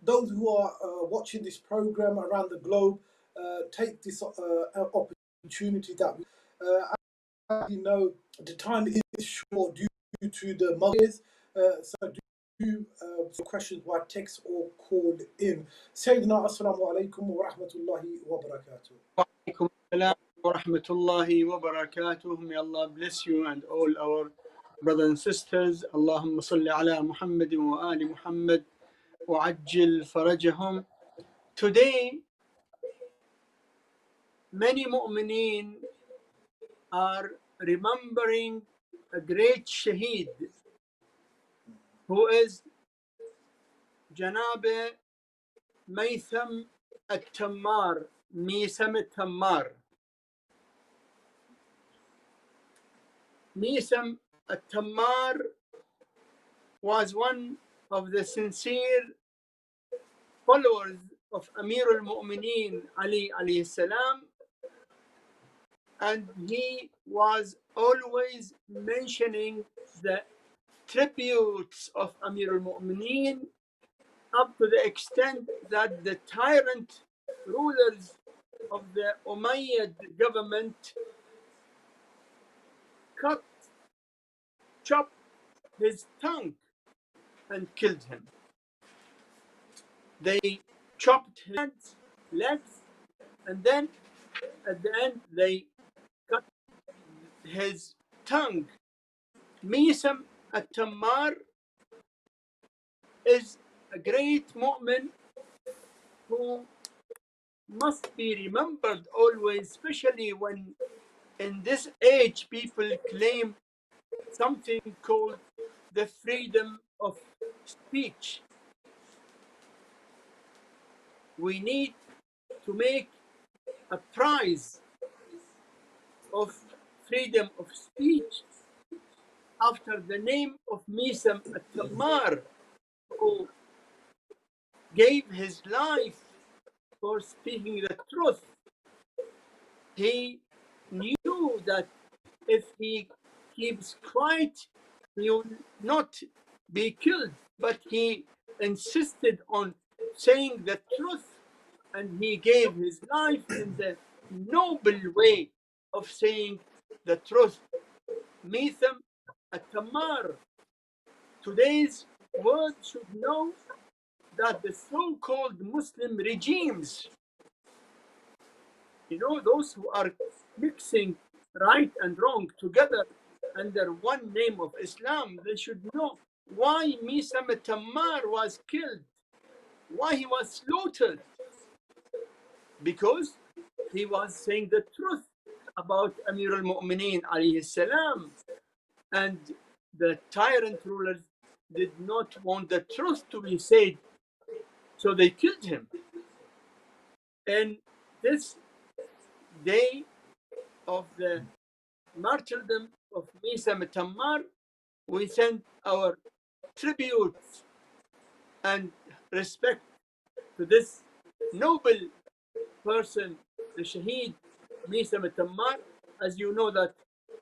those who are watching this program around the globe take this opportunity that we, as you know, the time is short due to the Mondays. So do questions by text or call in. Sayyidina, assalamu alaikum wa rahmatullahi wa barakatuh. Wa alaikum assalam wa rahmatullahi wa barakatuh. May Allah bless you and all our brothers and sisters. Allahumma salli ala Muhammadin wa ali Muhammad wa ajil farajahum. Today, many mu'mineen are remembering a great shaheed who is Janabe Maytham At-Tammar, Misam At-Tammar. Misam At-Tammar was one of the sincere followers of Amir al-Mu'mineen Ali alayhi salam, and he was always mentioning the tributes of Amir al-Mu'mineen, up to the extent that the tyrant rulers of the Umayyad government chopped his tongue and killed him. They chopped his hands, legs, and then at the end they cut his tongue. Misam At-Tammar is a great mu'min who must be remembered always, especially when in this age people claim something called the freedom of speech. We need to make a prize of freedom of speech after the name of Misam At-Tammar, who gave his life for speaking the truth. He knew that if he keeps quiet, he will not be killed, but he insisted on saying the truth, and he gave his life in the noble way of saying the truth. Mitham At-Tammar. Today's world should know that the so-called Muslim regimes, you know, those who are mixing right and wrong together under one name of Islam, they should know why Misam At-Tammar was killed, why he was slaughtered. Because he was saying the truth about Amir al-Mu'mineen alayhi salam, and the tyrant rulers did not want the truth to be said, so they killed him. And this day of the martyrdom of Misam At-Tammar, we send our tributes and respect to this noble person, the Shaheed Misam At-Tammar. As you know that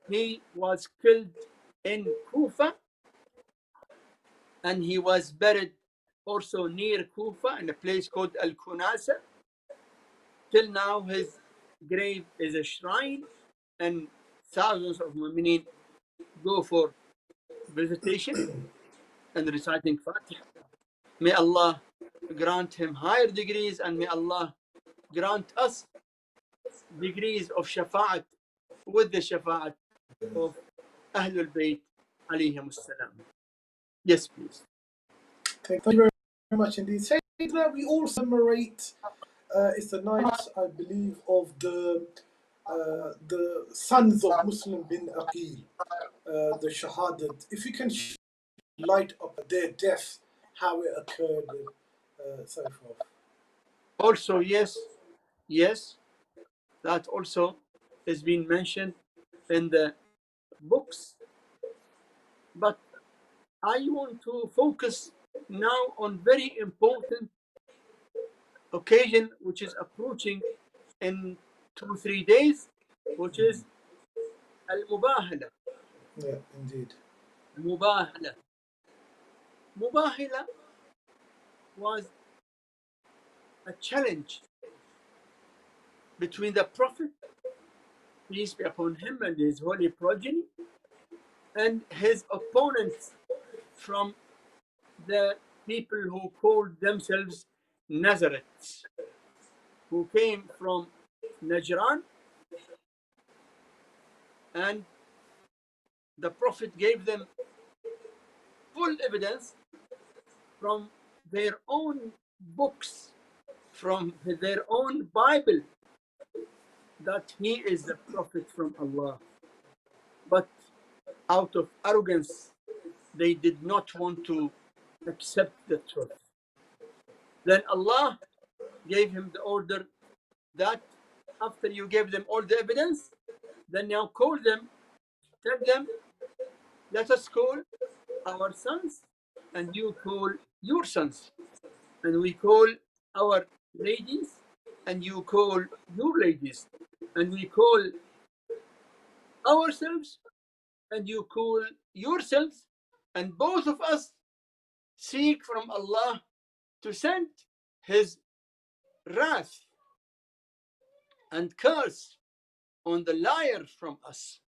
he was killed in Kufa, and he was buried also near Kufa in a place called Al-Kunasa. Till now his grave is a shrine, and thousands of mu'mineen go for visitation and reciting Fatiha. May Allah grant him higher degrees, and may Allah grant us degrees of shafa'at with the shafa'at of Ahlul Bayt alayhim as-salam. Yes, please. Thank you very much indeed. Sayyidina, we also commemorate, it's the night, I believe, of the sons of Muslim bin Aqeel, the Shahadat. If you can light up their death, how it occurred, so forth. Also, yes, that also has been mentioned in the books, but I want to focus now on very important occasion which is approaching in 2-3 days, which is Al-Mubahala. Yeah, indeed. Mubahala was a challenge between the Prophet, peace be upon him, and his holy progeny, and his opponents from the people who called themselves Nazarites, who came from Najran, and the Prophet gave them full evidence from their own books, from their own Bible, that he is the Prophet from Allah. But out of arrogance, they did not want to accept the truth. Then Allah gave him the order that after you gave them all the evidence, then now call them, tell them, let us call our sons, and you call your sons, and we call our ladies, and you call your ladies, and we call ourselves, and you call yourselves, and both of us seek from Allah to send his wrath and curse on the liar from us.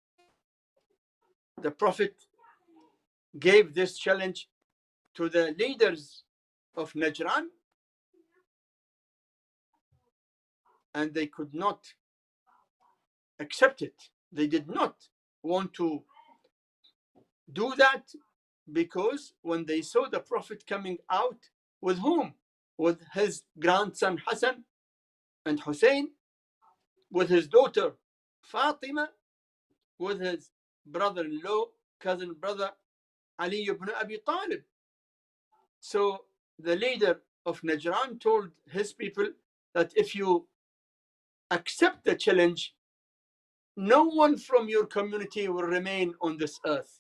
The Prophet gave this challenge to the leaders of Najran, and they could not accept it. They did not want to do that, because when they saw the Prophet coming out with whom? With his grandson Hassan and Hussain, with his daughter Fatima, with his brother-in-law, cousin brother Ali ibn Abi Talib. So the leader of Najran told his people that if you accept the challenge, no one from your community will remain on this earth.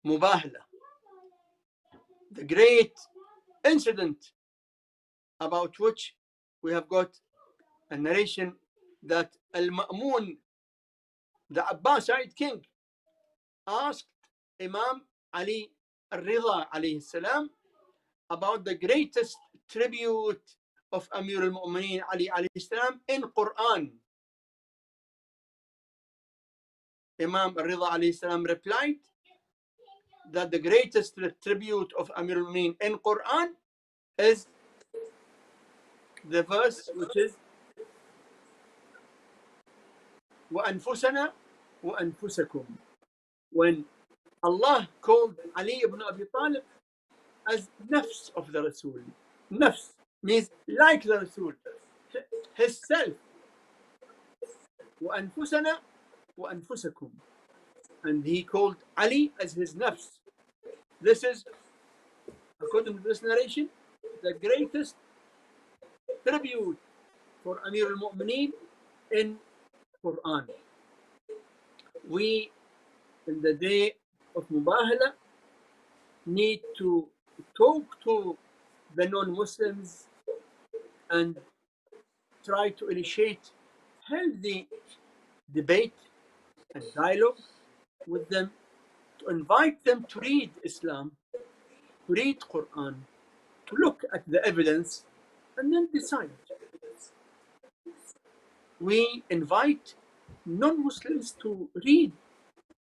Mubahala, the great incident about which we have got a narration that Al-Ma'mun, the Abbasid king, asked Imam Ali al-Ridha alayhi salam about the greatest tribute of Amir al-Mu'mineen Ali alayhi salam in Quran. Imam al-Ridha alayhi salam replied that the greatest tribute of Amir al-Mu'mineen in Quran is the verse which is وَأَنفُسَنَا وَأَنفُسَكُمْ, when Allah called Ali ibn Abi Talib as nafs of the Rasul. Nafs means like the Rasul, his self. وَأَنفُسَنَا وَأَنفُسَكُمْ, and he called Ali as his nafs. This is, according to this narration, the greatest tribute for Amir al-Mu'mineen in Quran. We, in the day of Mubahala, need to talk to the non-Muslims and try to initiate healthy debate and dialogue with them, to invite them to read Islam, to read Quran, to look at the evidence, and then decide. We invite non-Muslims to read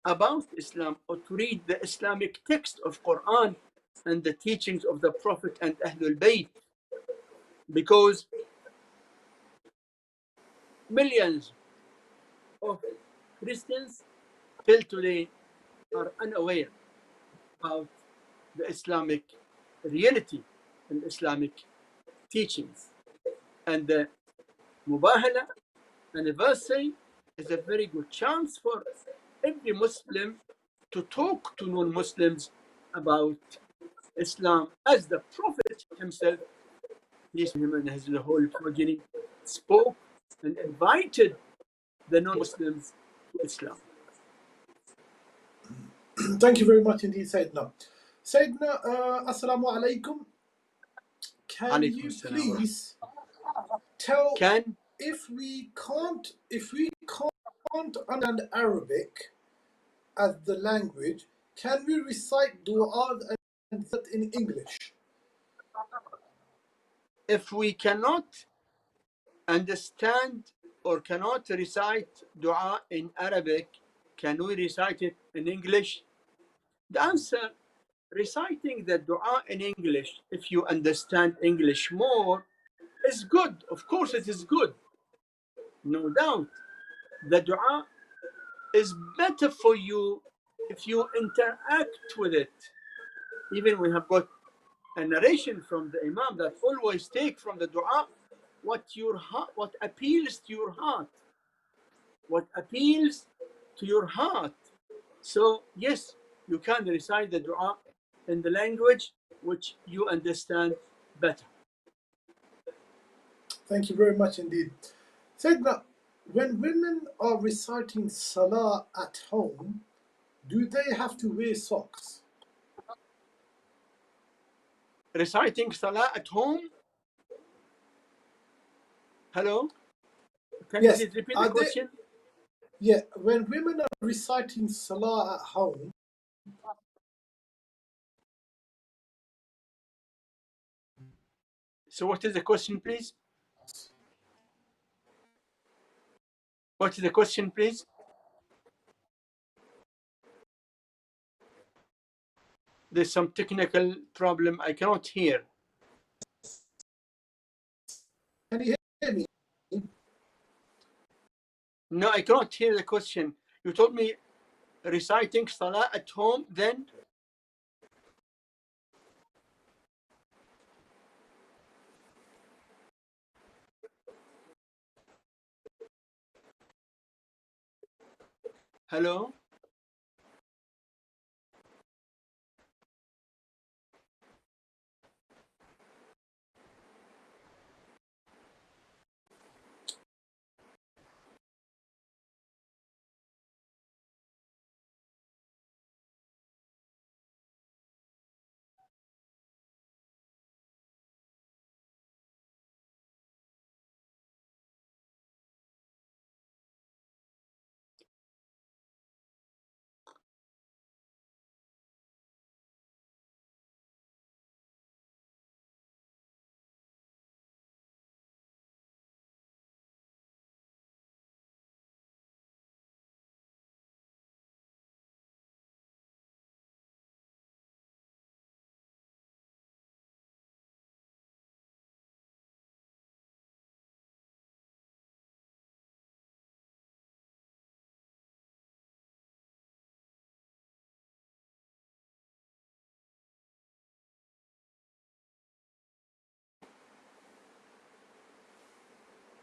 about Islam, or to read the Islamic text of Quran and the teachings of the Prophet and Ahlebait, because millions of Christians till today are unaware about the Islamic reality and Islamic teachings. And the Mubahala anniversary is a very good chance for every Muslim to talk to non-Muslims about Islam, as the Prophet himself, peace be upon him and his whole progeny, spoke and invited the non-Muslims to Islam. Thank you very much indeed, Sayyidina. Sayyidina, Assalamu alaikum. Can you please tell, if we can't understand Arabic as the language, can we recite dua and that in English? if we cannot understand or cannot recite dua in Arabic, can we recite it in English? The answer, reciting the dua in English, if you understand English more, is good. Of course it is good, no doubt. The dua is better for you if you interact with it. Even we have got a narration from the Imam that always take from the dua what your heart, what appeals to your heart, what appeals to your heart. So yes, you can recite the dua in the language which you understand better. Thank you very much indeed. Sayyidina, when women are reciting Salah at home, do they have to wear socks? Reciting Salah at home. Hello? Can you Yes. please repeat the Are they? question? Yeah. When women are reciting Salah at home, So what is the question, please? What is the question, please? There's some technical problem. I cannot hear. can you hear me? No, I cannot hear the question. You told me reciting Salah at home, then? Hello?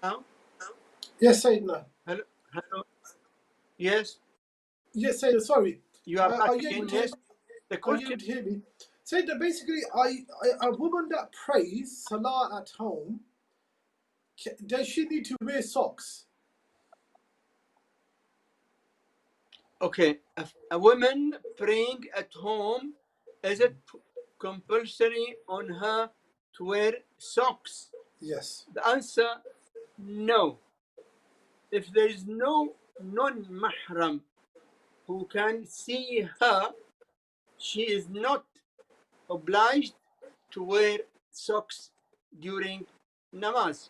Now? Yes, Sayyidina. Hello? Hello? Yes? Yes, Sayyidina. Sorry. You are back Are you able again, to hear? yes? The Are you able question? to hear me? Sayyidina, basically, a woman that prays Salah at home, does she need to wear socks? Okay, a woman praying at home, is it compulsory on her to wear socks? Yes. The answer, no. If there is no non-mahram who can see her, she is not obliged to wear socks during namaz.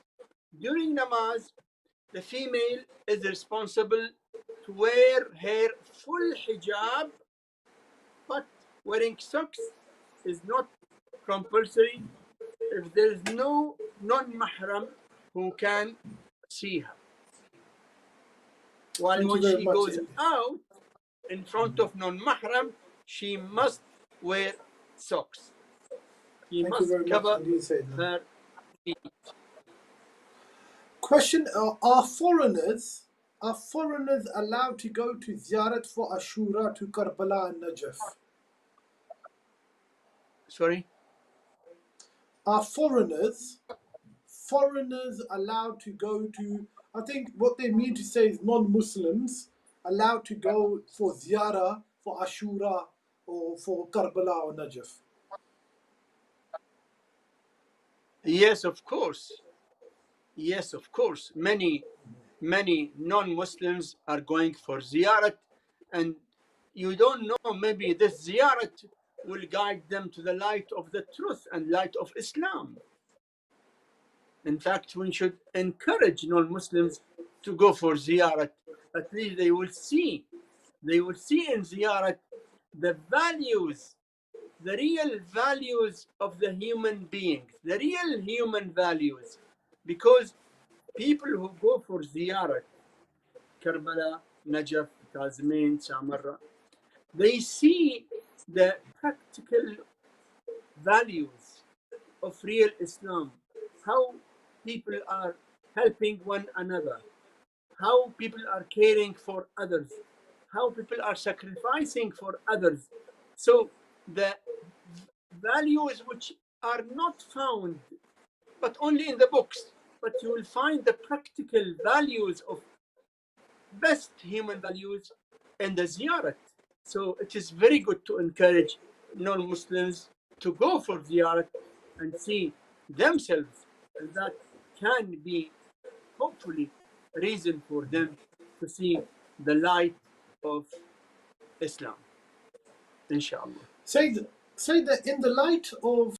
During namaz, the female is responsible to wear her full hijab, but wearing socks is not compulsory if there is no non-mahram who can see her. While Thank you when very she much. goes out in front of non-mahram, she must wear socks. She Thank you must very much cover indeed, Sayyidina. her feet. Question: are foreigners allowed to go to Ziyarat for Ashura to Karbala and Najaf? Sorry? Are foreigners allowed to go to? I think what they mean to say is non-Muslims allowed to go for Ziyarah for Ashura or for Karbala or Najaf. Yes, of course. Yes, of course. Many non-Muslims are going for ziyarat, and you don't know, maybe this ziyarat will guide them to the light of the truth and light of Islam. In fact, we should encourage non-Muslims to go for ziyarat. At least they will see in ziyarat the values, the real values of the human beings, the real human values. Because people who go for ziyarat, Karbala, Najaf, Kazmin, Samarra, they see the practical values of real Islam, how people are helping one another, how people are caring for others, how people are sacrificing for others. So the values which are not found but only in the books, but you will find the practical values of best human values in the ziyarat. So it is very good to encourage non-Muslims to go for ziyarat and see themselves, and that can be hopefully reason for them to see the light of Islam, inshallah. Say that in the light of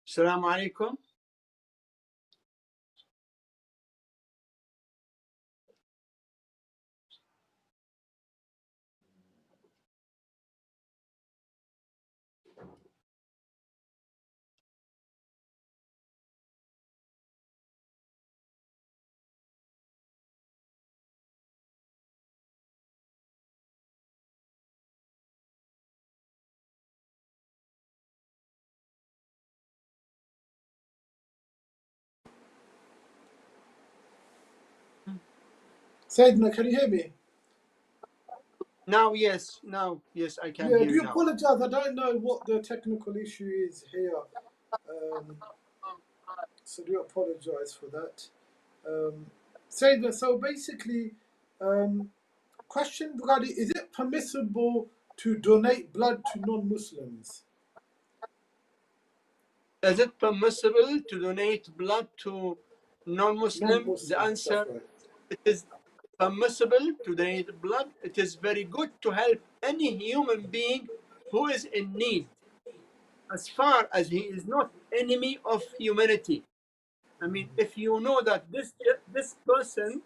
Assalamu alaikum. Sayyidina, can you hear me? Now, yes, I can Yeah, hear do you you now. apologize? I don't know what the technical issue is here. So do apologize for that. Sayyidina, so basically, question regarding, is it permissible to donate blood to non-Muslims? Is it permissible to donate blood to non-Muslim? The Non-Muslims, that's answer, right. it is permissible to donate blood. It is very good to help any human being who is in need, as far as he is not enemy of humanity. I mean, if you know that this person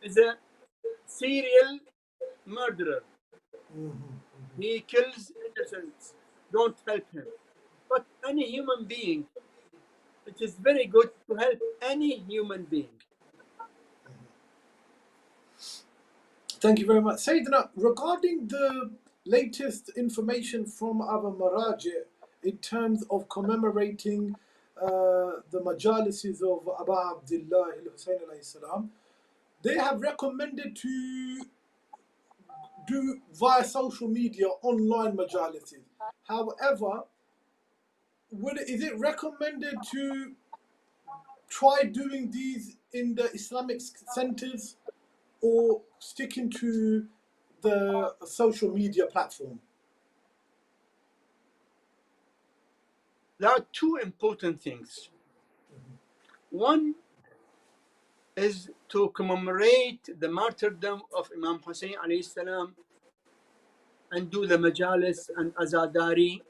is a serial murderer, he kills innocents, don't help him. But any human being, it is very good to help any human being. Thank you very much. Sayyidina, regarding the latest information from our Maraji in terms of commemorating the majalises of Abu Abdullah al-Hussain alayhi salam, they have recommended to do via social media online majalises. However, is it recommended to try doing these in the Islamic centers or sticking to the social media platform? There are two important things. One is to commemorate the martyrdom of Imam Hussain alayhi salam and do the majalis and azadari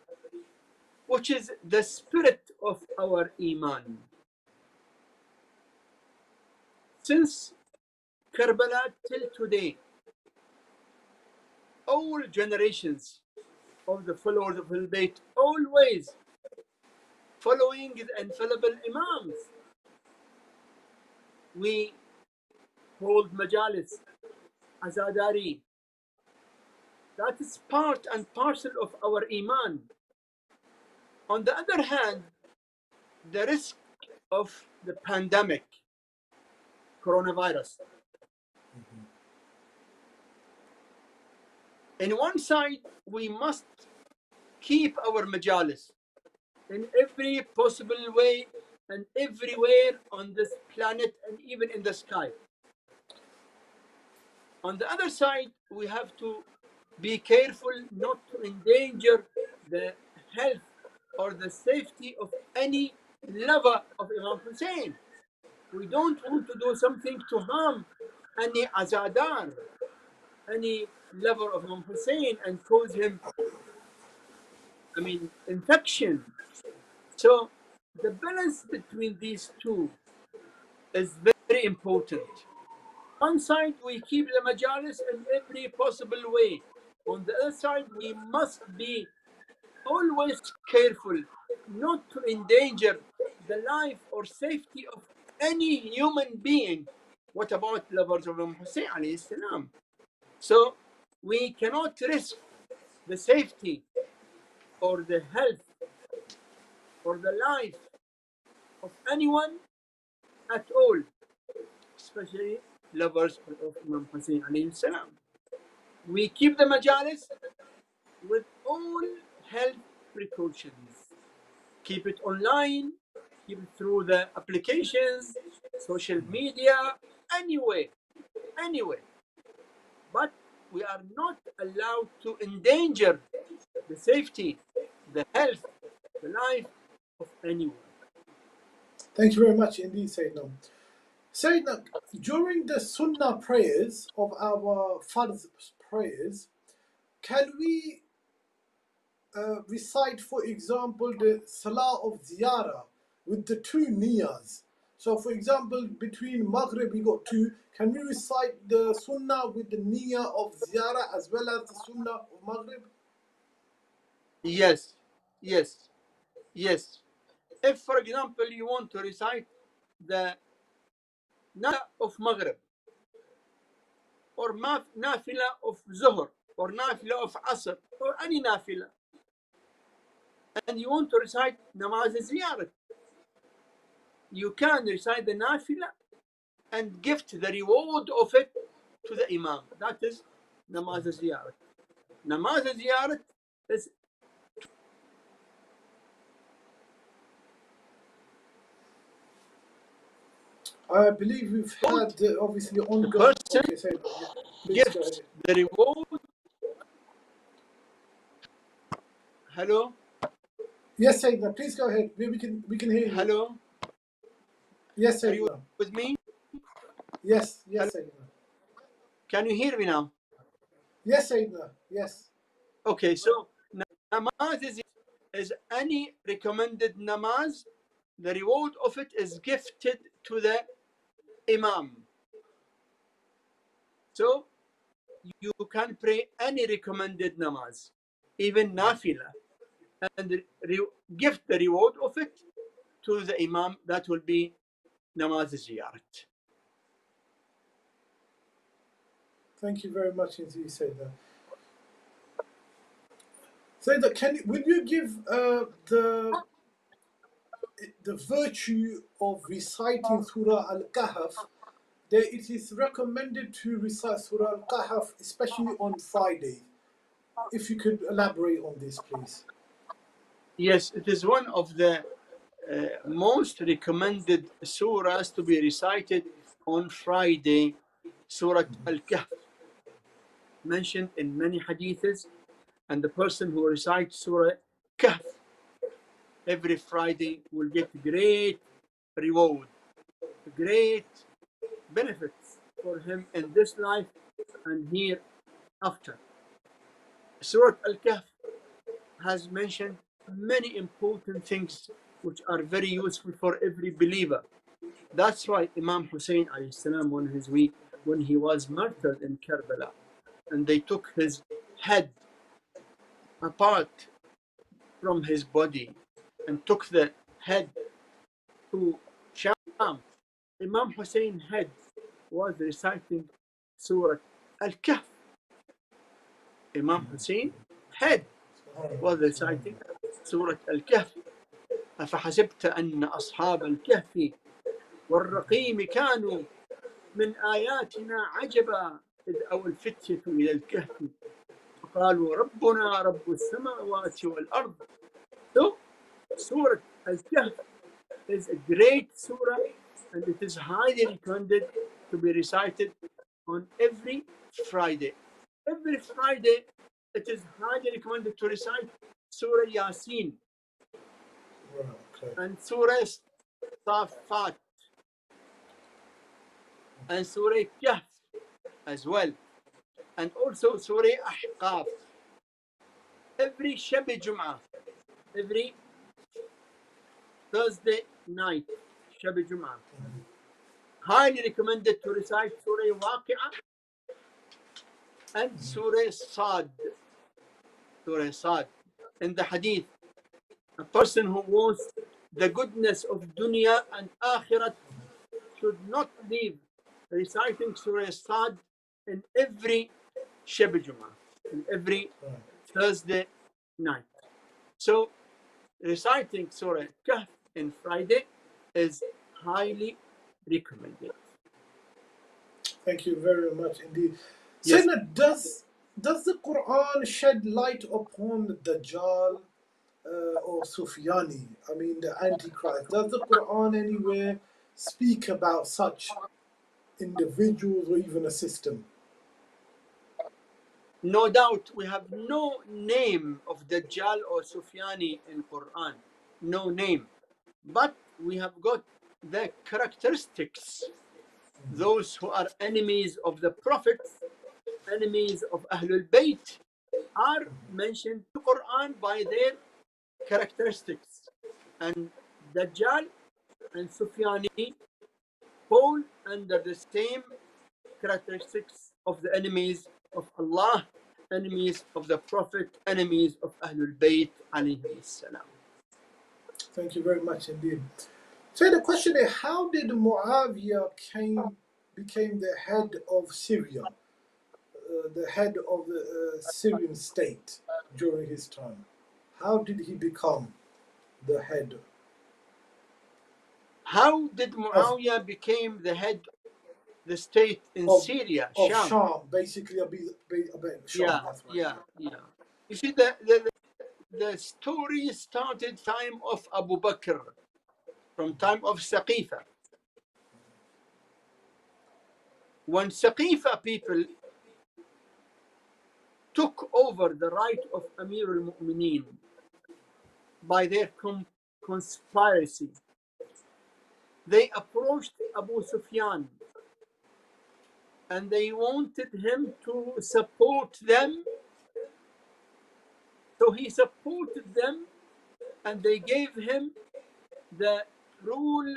which is the spirit of our Iman. Since Karbala till today, all generations of the followers of Ahlebait always following the infallible Imams. We hold majalis, azadari. That is part and parcel of our Iman. On the other hand, the risk of the pandemic, coronavirus. In one side, we must keep our majalis in every possible way and everywhere on this planet and even in the sky. On the other side, we have to be careful not to endanger the health or the safety of any lover of Imam Hussain. We don't want to do something to harm any azadar, any lover of Imam Hussain, and cause him, infection. So the balance between these two is very important. One side, we keep the majalis in every possible way. On the other side, we must be always careful not to endanger the life or safety of any human being. What about lovers of Imam Hussain alayhi salam? So we cannot risk the safety or the health or the life of anyone at all, especially lovers of Imam Hussain alayhi salam. We keep the majalis with all health precautions. Keep it online, keep it through the applications, social media, anyway. But we are not allowed to endanger the safety, the health, the life of anyone. Thank you very much indeed, Sayyidina. Sayyidina, during the Sunnah prayers of our Fard's prayers, can we recite, for example, the Salah of Ziyarah with the two niyas? So, for example, between Maghrib we got two. Can we recite the Sunnah with the niyyah of Ziyarah as well as the Sunnah of Maghrib? Yes. If, for example, you want to recite the nafila of Maghrib, or nafila of Zuhr, or nafila of Asr, or any nafila, and you want to recite namaz ziyarat, you can recite the nafila and gift the reward of it to the Imam. That is namaz ziyarat. Namaz ziyarat is I believe we've had obviously the ongoing. person Okay, Sayyidina, please go gifts ahead. the reward. Hello? Yes, Sayyidina, please go ahead. We can hear you. Hello? Yes, Are you Sayyidina. with me? Yes, Hello? Sayyidina. Can you hear me now? Yes, Sayyidina. Yes. Okay, so namaz is any recommended namaz. The reward of it is gifted to the Imam. So you can pray any recommended namaz, even nafila, and gift the reward of it to the Imam. That will be namaz ziyarat. Thank you very much indeed, Sayyidina. Sayyidina, will you give the virtue of reciting Surah Al-Kahf? That it is recommended to recite Surah Al-Kahf, especially on Friday. If you could elaborate on this, please. Yes, it is one of the most recommended surahs to be recited on Friday. Surah Al-Kahf, mentioned in many hadiths, and the person who recites Surah Kahf every Friday will get great reward, great benefits for him in this life and hereafter. Surah Al-Kahf has mentioned many important things which are very useful for every believer. That's why Imam Hussain alayhi salam, when he was murdered in Karbala, and they took his head apart from his body and took the head to Sham, Imam Hussein's head was reciting Surah Al-Kahf. Imam Hussein head was reciting Surah Al-Kahf. أفحسبت أن أصحاب الكهف والرقيم كانوا من آياتنا عجبا إذ أوى الفتية إلى الكهف فقالوا ربنا رب السماوات والأرض. So, Surah Al-Kahf is a great surah, and it is highly recommended to be recited on every Friday. Every Friday, it is highly recommended to recite Surah Yasin and Surah Safat and Surah Kahf as well, and also Surah Ahqaf. Every Shabi Jum'ah, every Thursday night, Shabi Jum'ah. Highly recommended to recite Surah Waqi'ah and Surah Sad. Surah Sad. In the hadith, a person who wants the goodness of dunya and akhirat should not leave reciting Surah Sad in every Shab Jummah, in every Thursday night. So, reciting Surah Kahf in Friday is highly recommended. Thank you very much indeed. Yes. Sayyidina, does the Quran shed light upon the Dajjal or Sufyani? I mean, the Antichrist. Does the Quran anywhere speak about such individuals or even a system? No doubt, we have no name of Dajjal or Sufyani in Quran. No name. But we have got the characteristics. Those who are enemies of the prophets, enemies of Ahlebait, are mentioned in the Quran by their characteristics. And Dajjal and Sufyani fall under the same characteristics of the enemies of Allah, enemies of the Prophet, enemies of Ahlul Bayt alayhim salam. Thank you very much indeed. So the question is, how did Muawiyah became the head of Syria, the head of the Syrian state during his time? How did he become the head? How did Muawiyah became the head the state in Syria, of Sham? Sham, basically Sham. Yeah, That's right. yeah. You see, the story started time of Abu Bakr, from time of Saqifa. When Saqifa people took over the right of Amir al-Mu'mineen by their conspiracy, they approached Abu Sufyan and they wanted him to support them. So he supported them and they gave him the rule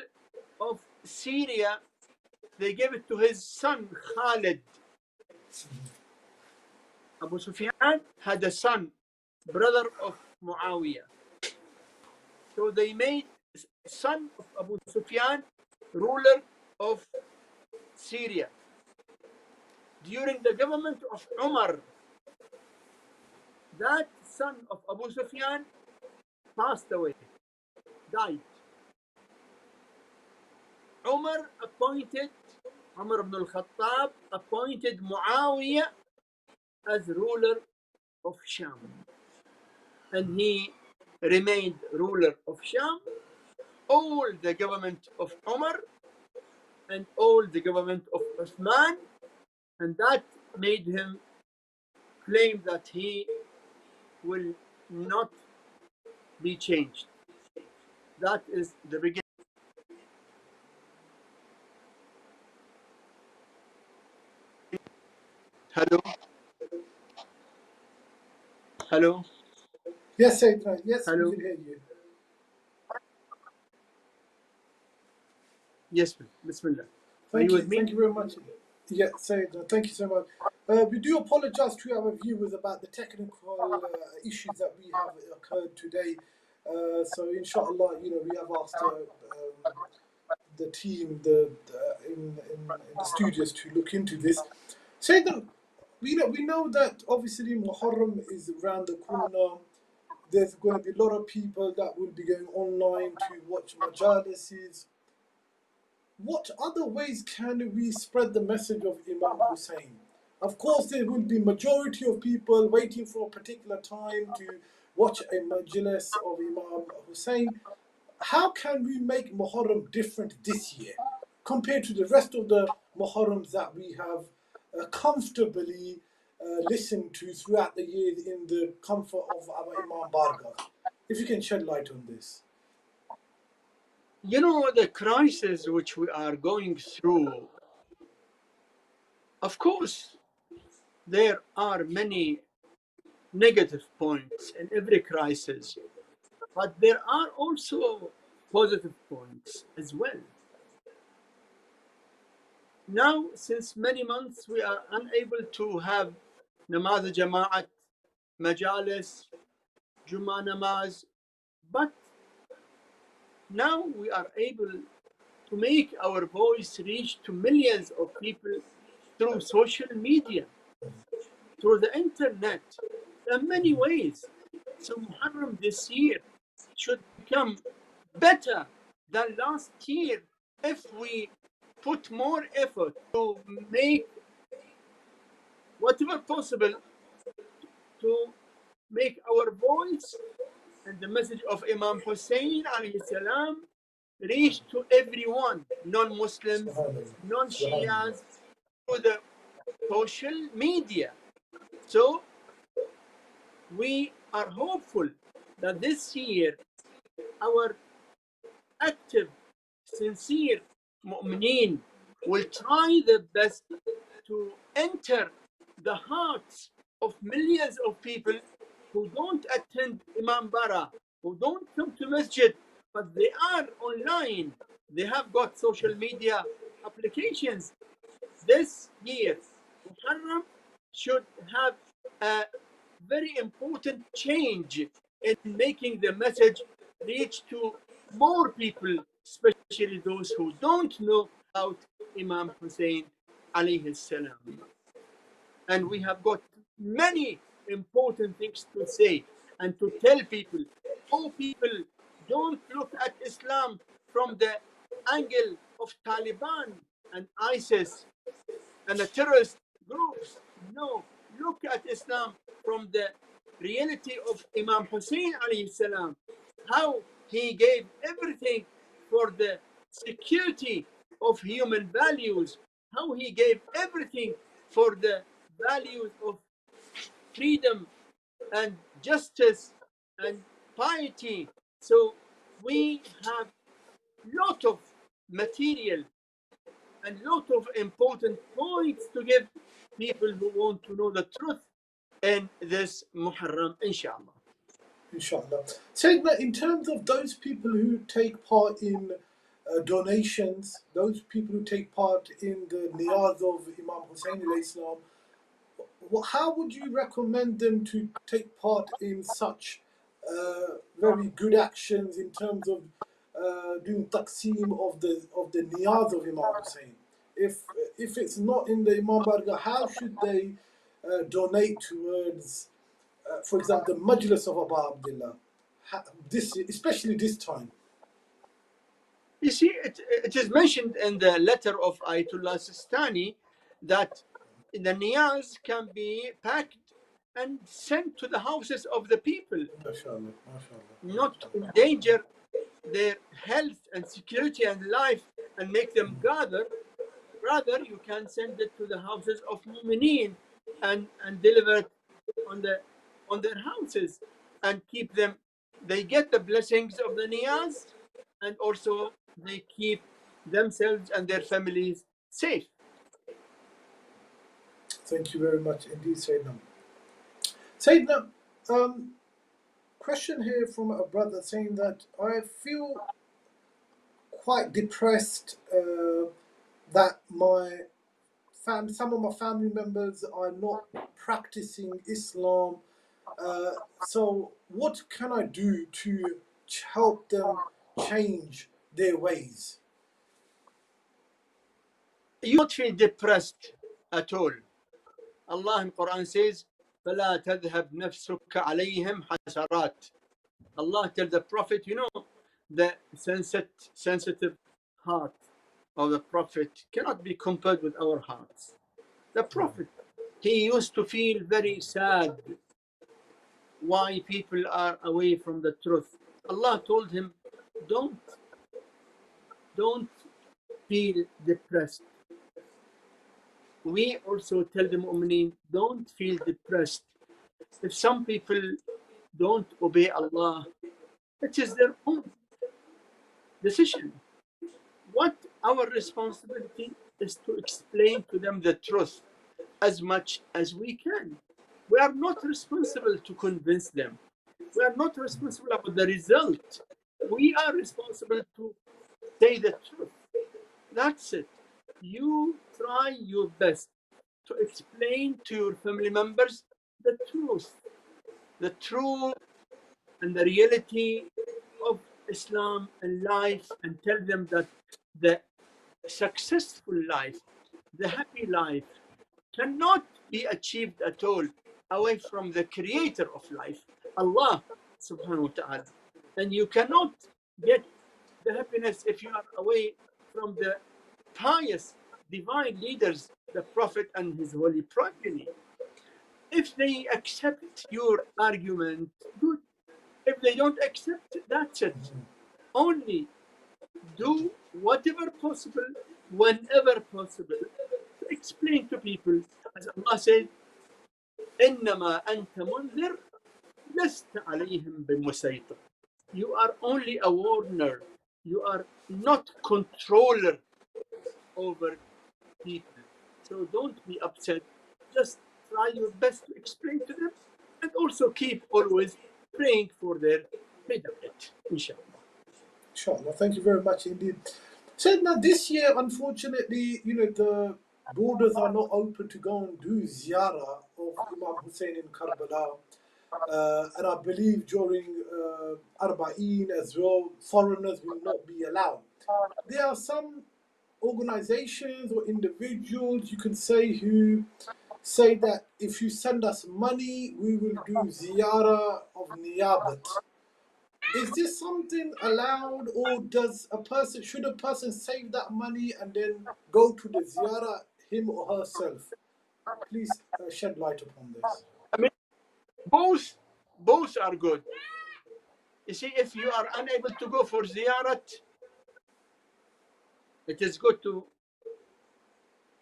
of Syria. They gave it to his son Khalid. Abu Sufyan had a son, brother of Muawiyah. So they made son of Abu Sufyan ruler of Syria. During the government of Umar, that son of Abu Sufyan passed away, died. Umar ibn al-Khattab appointed Muawiyah as ruler of Sham. And he remained ruler of Sham, all the government of Umar and all the government of Uthman, and that made him claim that he will not be changed. That is the beginning. Hello? Hello? Yes, Syed, yes, we Hello. can hear you. Yes, Bismillah. Are you with me? Thank you very much. Yeah, Syed, thank you so much. We do apologize to our viewers about the technical issues that we have occurred today. So, inshallah, we have asked the team in the studios to look into this. Syed, we know that obviously Muharram is around the corner. There's going to be a lot of people that will be going online to watch majalises. What other ways can we spread the message of Imam Hussain? Of course, there will be majority of people waiting for a particular time to watch a majlis of Imam Hussain. How can we make Muharram different this year compared to the rest of the Muharrams that we have comfortably listened to throughout the years in the comfort of our Imam Bargah? If you can shed light on this. You know, the crisis which we are going through, of course, there are many negative points in every crisis, but there are also positive points as well. Now, since many months, we are unable to have namaz jama'at, majalis, Juma namaz, but now we are able to make our voice reach to millions of people through social media, through the internet. There are many ways. So Muharram this year should become better than last year if we put more effort to make whatever possible to make our voice and the message of Imam Hussain alayhi salam reach to everyone, non-Muslims, Subhanallah. Subhanallah. non-Shias, through the social media. So we are hopeful that this year our active, sincere mu'mineen will try the best to enter the hearts of millions of people who don't attend Imam Bara, who don't come to masjid, but they are online. They have got social media applications. This year, Muharram should have a very important change in making the message reach to more people, especially those who don't know about Imam Hussain alayhi salam. And we have got many important things to say and to tell people. Oh, people, don't look at Islam from the angle of Taliban and ISIS and the terrorist groups. No, look at Islam from the reality of Imam Hussain alayhi salam, how he gave everything for the security of human values, how he gave everything for the values of freedom and justice and piety. So we have lot of material and lot of important points to give people who want to know the truth in this Muharram, inshallah. Inshallah. So, in terms of those people who take part in donations, those people who take part in the niyaz of Imam Hussain alayhi salam, how would you recommend them to take part in such very good actions in terms of doing taqseem of the niyaz of Imam Hussain? If it's not in the Imam Bargah, how should they donate towards, for example, the Majlis of Abu Abdullah? This, especially this time. You see, it is mentioned in the letter of Ayatullah Sistani that the niyaz can be packed and sent to the houses of the people, MashaAllah, MashaAllah, not to endanger their health and security and life and make them gather. Rather, you can send it to the houses of mu'mineen and deliver it on their houses and keep them. They get the blessings of the niyaz and also they keep themselves and their families safe. Thank you very much indeed, Sayyidina. Sayyidina, question here from a brother saying that I feel quite depressed that some of my family members are not practicing Islam. So what can I do to help them change their ways? You don't feel depressed at all. Allah in Quran says, فَلَا تَذْهَبْ نَفْسُكَ عَلَيْهِمْ حَسَرَاتٍ. Allah tells the Prophet, you know, the sensitive heart of the Prophet cannot be compared with our hearts. The Prophet, he used to feel very sad why people are away from the truth. Allah told him, don't feel depressed. We also tell the mu'mineen, don't feel depressed. If some people don't obey Allah, it is their own decision. What our responsibility is to explain to them the truth as much as we can. We are not responsible to convince them. We are not responsible about the result. We are responsible to say the truth. That's it. You try your best to explain to your family members the truth, the true and the reality of Islam and life, and tell them that the successful life, the happy life, cannot be achieved at all away from the creator of life, Allah subhanahu wa ta'ala. And you cannot get the happiness if you are away from the pious divine leaders, the Prophet and his holy progeny. If they accept your argument, good. If they don't accept, that's it. Only do whatever possible, whenever possible, to explain to people. As Allah said, إِنَّمَا أَنْتَ مُنذِرٌ لَسْتَ عَلَيْهِمْ بِمُسَيْطِرٍ. You are only a warner. You are not controller over people. So don't be upset. Just try your best to explain to them, and also keep always praying for their hidayat, inshallah. Inshallah, thank you very much indeed. So now this year, unfortunately, the borders are not open to go and do ziyarah of Imam Hussain in Karbala. And I believe during Arba'een as well, foreigners will not be allowed. There are some organizations or individuals, you can say, who say that if you send us money, we will do ziyarah of niyabat. Is this something allowed, or should a person save that money and then go to the ziyarah, him or herself? Please shed light upon this. I mean, both are good. You see, if you are unable to go for ziyarat, it is good to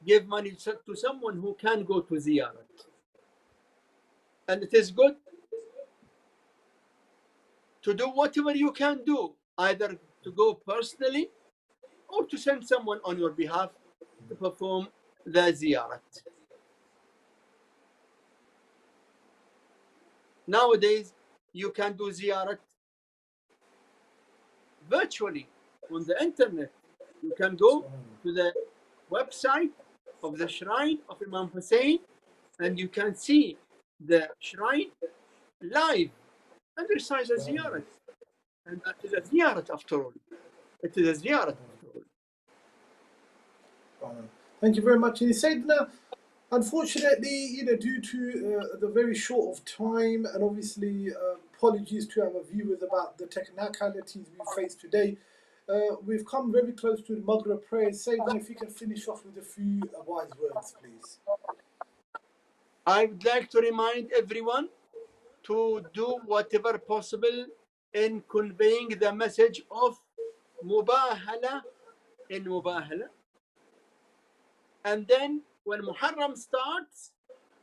give money to someone who can go to ziyarat. And it is good to do whatever you can do, either to go personally or to send someone on your behalf to perform the ziyarat. Nowadays, you can do ziyarat virtually on the internet. You can go to the website of the shrine of Imam Hussain, and you can see the shrine live and recite a ziyarat. And that is a ziyarat after all. It is a ziyarat after all. Thank you very much. And he said, unfortunately, due to the very short of time, and obviously apologies to our viewers about the technicalities we face today, we've come very close to the Maghrib prayer. Sayyidina, if you can finish off with a few wise words, please. I would like to remind everyone to do whatever possible in conveying the message of mubahala in mubahala. And then when Muharram starts,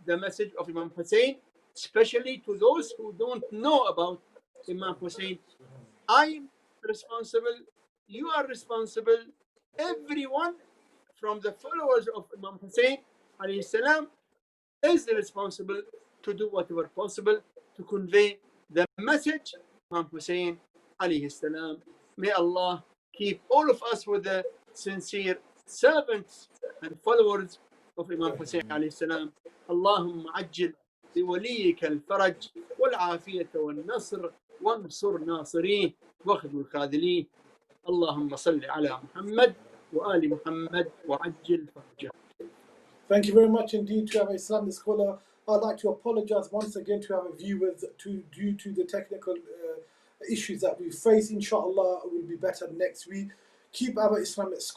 the message of Imam Hussain, especially to those who don't know about Imam Hussain, I'm responsible, you are responsible, everyone from the followers of Imam Hussain alayhi salam is responsible to do whatever possible to convey the message of Hussain alayhi salam. May Allah keep all of us with the sincere servants and followers of Imam Hussain alayhi salam. اللهم عجل بوليك الفرج والعافية والنصر وانصر ناصريه واخذل الخاذلين. اللهم صل على محمد وآل محمد وعجل فرجه. Thank you very much indeed to our Islamic scholar. I'd like to apologize once again to our viewers due to the technical issues that we face. Inshallah, will be better next week. Keep our Islamic scholar